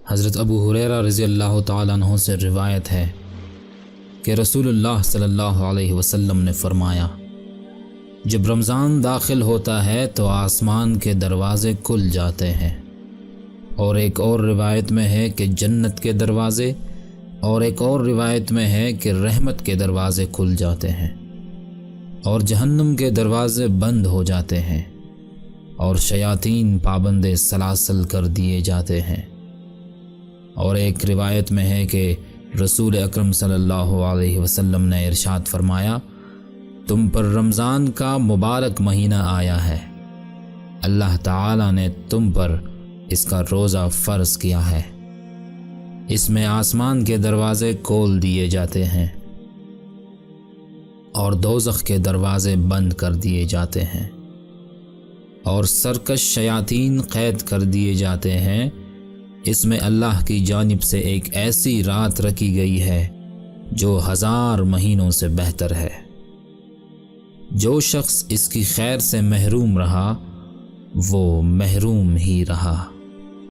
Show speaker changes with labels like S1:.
S1: حضرت ابو ہریرہ رضی اللہ تعالیٰ عنہ سے روایت ہے کہ رسول اللہ صلی اللہ علیہ وسلم نے فرمایا، جب رمضان داخل ہوتا ہے تو آسمان کے دروازے کھل جاتے ہیں، اور ایک اور روایت میں ہے کہ جنت کے دروازے، اور ایک اور روایت میں ہے کہ رحمت کے دروازے کھل جاتے ہیں، اور جہنم کے دروازے بند ہو جاتے ہیں، اور شیاطین پابند سلاسل کر دیے جاتے ہیں۔ اور ایک روایت میں ہے کہ رسول اکرم صلی اللہ علیہ وسلم نے ارشاد فرمایا، تم پر رمضان کا مبارک مہینہ آیا ہے، اللہ تعالیٰ نے تم پر اس کا روزہ فرض کیا ہے، اس میں آسمان کے دروازے کھول دیے جاتے ہیں اور دوزخ کے دروازے بند کر دیے جاتے ہیں، اور سرکش شیاطین قید کر دیے جاتے ہیں، اس میں اللہ کی جانب سے ایک ایسی رات رکھی گئی ہے جو 1000 مہینوں سے بہتر ہے۔ جو شخص اس کی خیر سے محروم رہا وہ محروم ہی رہا۔